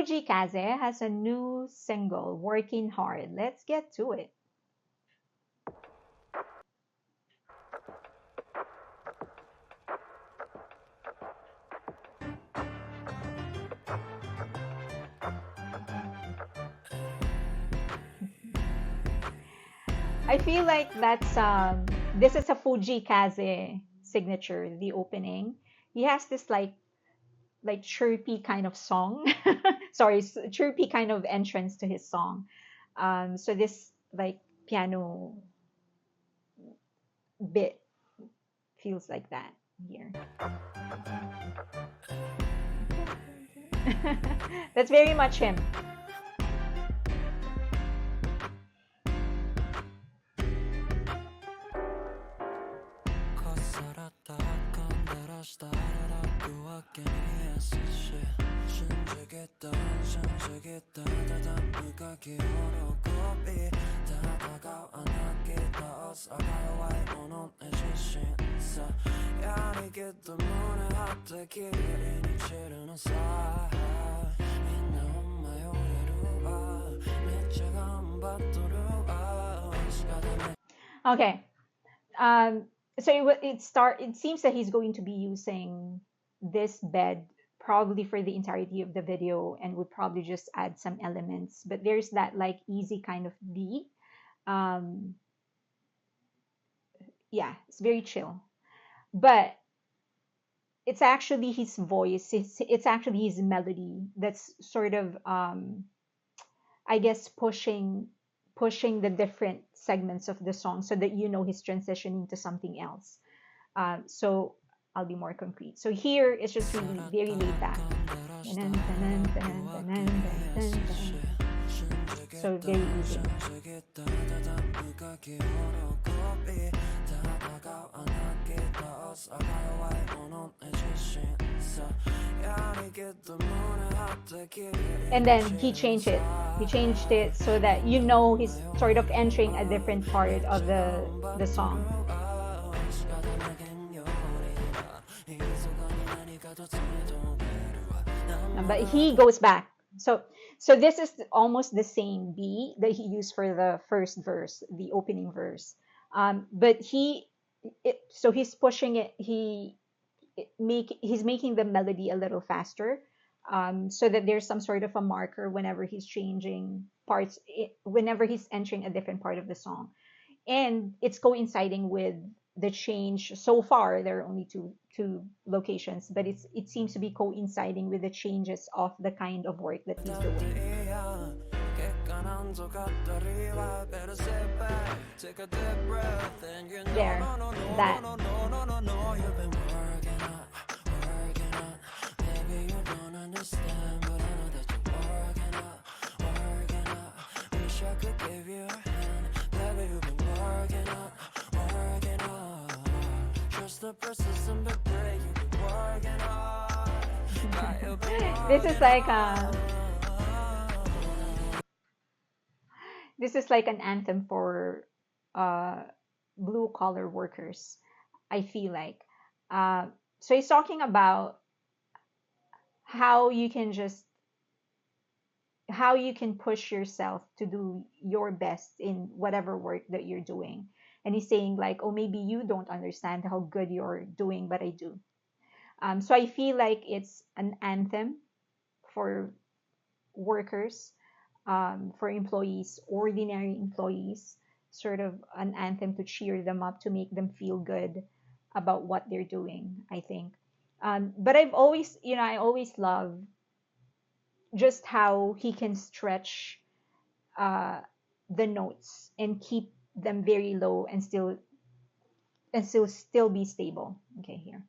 Fuji Kaze has a new single, Working Hard. Let's get to it. I feel like that's this is a Fuji Kaze signature, the opening. He has this like chirpy kind of song. Sorry, chirpy kind of entrance to his song. So this like piano bit feels like that here. That's very much him. Okay. Um, so it seems that he's going to be using this bed probably for the entirety of the video and would probably just add some elements. But there's that like easy kind of beat. Um, yeah, it's very chill. But it's actually his voice. It's actually his melody that's sort of I guess pushing the different segments of the song so that you know he's transitioning to something else. So I'll be more concrete. So here it's just really very laid back. So very easy. And then he changed it. He changed it so that you know he's sort of entering a different part of the song. But he goes back. So this is almost the same beat that he used for the first verse, the opening verse. But so he's pushing it. He's making the melody a little faster, so that there's some sort of a marker whenever he's changing parts, whenever he's entering a different part of the song, and it's coinciding with the change. So far there are only two locations, but it seems to be coinciding with the changes of the kind of work that he's doing. There, that. This is like an anthem for blue collar workers, I feel like. So he's talking about how you can push yourself to do your best in whatever work that you're doing. And he's saying like, oh, maybe you don't understand how good you're doing, but I do. So I feel like it's an anthem for workers, for employees, ordinary employees, sort of an anthem to cheer them up, to make them feel good about what they're doing, I think. But I always love just how he can stretch the notes and keep them very low and still be stable. Okay, here.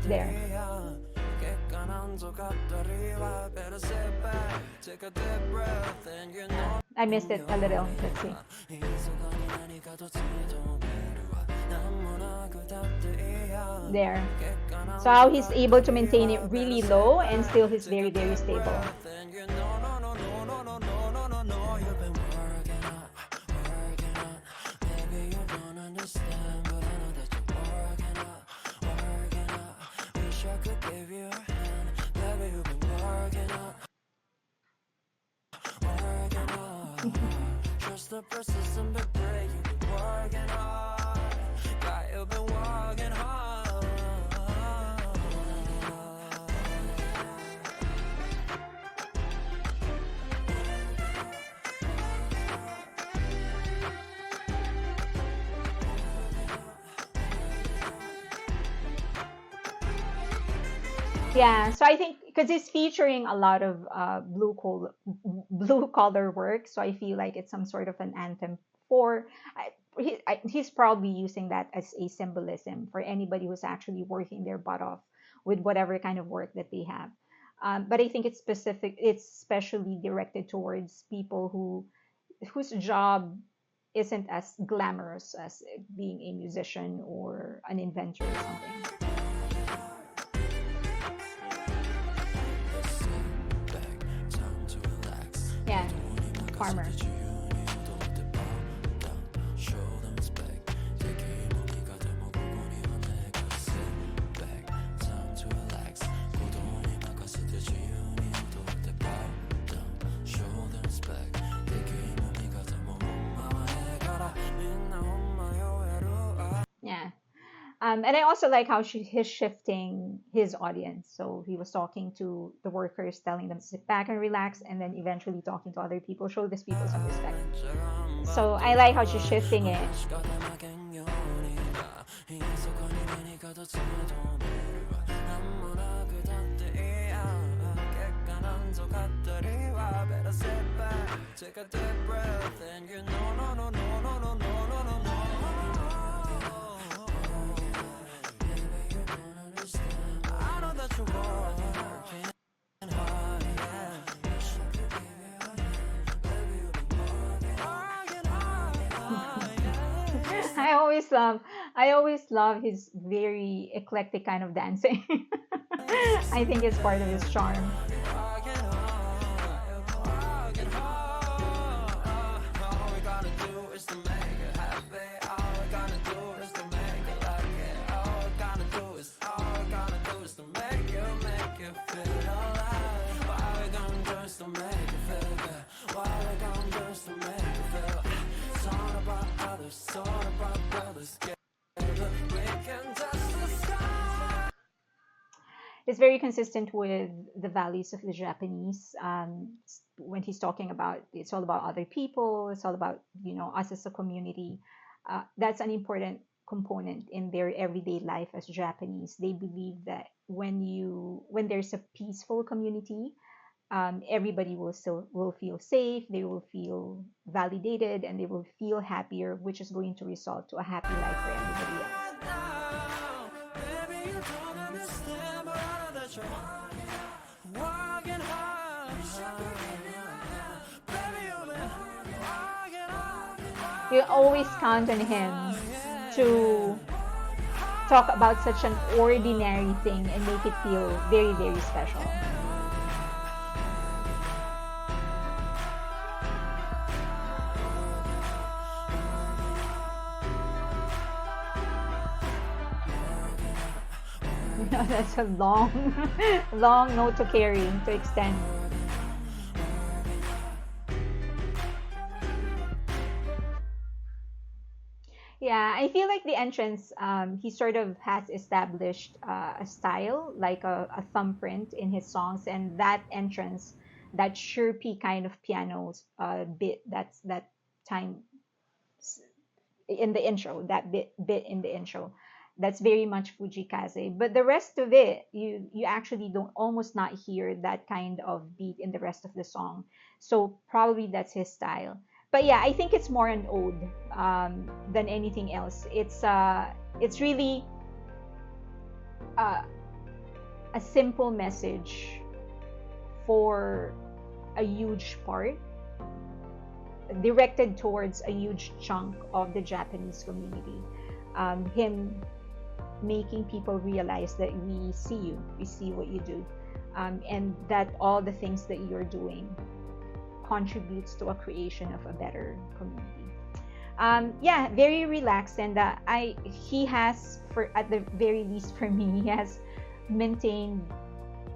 There. I missed it a little. Let's see. There. So how he's able to maintain it really low and still he's very, very stable. Yeah, so I think because it's featuring a lot of blue collar work, so I feel like it's some sort of an anthem for. He's probably using that as a symbolism for anybody who's actually working their butt off with whatever kind of work that they have. But I think it's specific. It's specially directed towards people whose job isn't as glamorous as being a musician or an inventor or something. Yeah, farmer. Yeah. And I also like how he's shifting his audience. So he was talking to the workers, telling them to sit back and relax, and then eventually talking to other people, show these people some respect. So I like how she's shifting it. I always love I always love his very eclectic kind of dancing. I think it's part of his charm. It's very consistent with the values of the Japanese. When he's talking about it's all about other people, it's all about us as a community. That's an important component in their everyday life as Japanese. They believe that when there's a peaceful community, everybody will feel safe, they will feel validated, and they will feel happier, which is going to result to a happy life for everybody else. You always count on him to talk about such an ordinary thing and make it feel very, very special. That's a long, long note to carry, to extend. Yeah, I feel like the entrance, he sort of has established a style, like a thumbprint in his songs, and that entrance, that chirpy kind of piano bit, that time in the intro, that bit in the intro, that's very much Fuji Kaze. But the rest of it, you actually don't almost not hear that kind of beat in the rest of the song. So probably that's his style. But yeah, I think it's more an ode than anything else. It's really uh, a simple message for a huge part, directed towards a huge chunk of the Japanese community. Him making people realize that we see you, we see what you do, and that all the things that you're doing contributes to a creation of a better community. Yeah, very relaxed, and he has, for at the very least for me, he has maintained,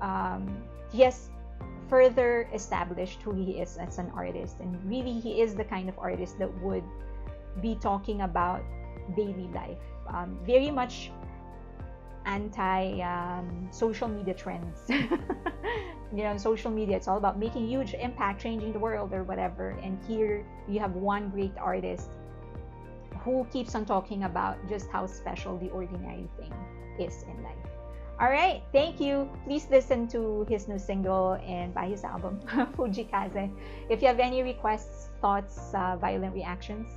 um, he has further established who he is as an artist. And really, he is the kind of artist that would be talking about daily life. Very much anti social media trends. On social media, it's all about making huge impact, changing the world, or whatever. And here you have one great artist who keeps on talking about just how special the ordinary thing is in life. All right, thank you. Please listen to his new single and buy his album, Fuji Kaze. If you have any requests, thoughts, violent reactions,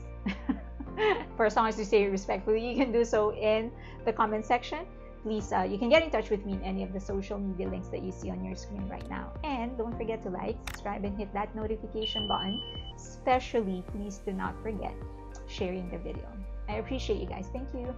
for as long as you say it respectfully, you can do so in the comment section. Please, you can get in touch with me in any of the social media links that you see on your screen right now. And don't forget to like, subscribe, and hit that notification button. Especially, please do not forget sharing the video. I appreciate you guys. Thank you.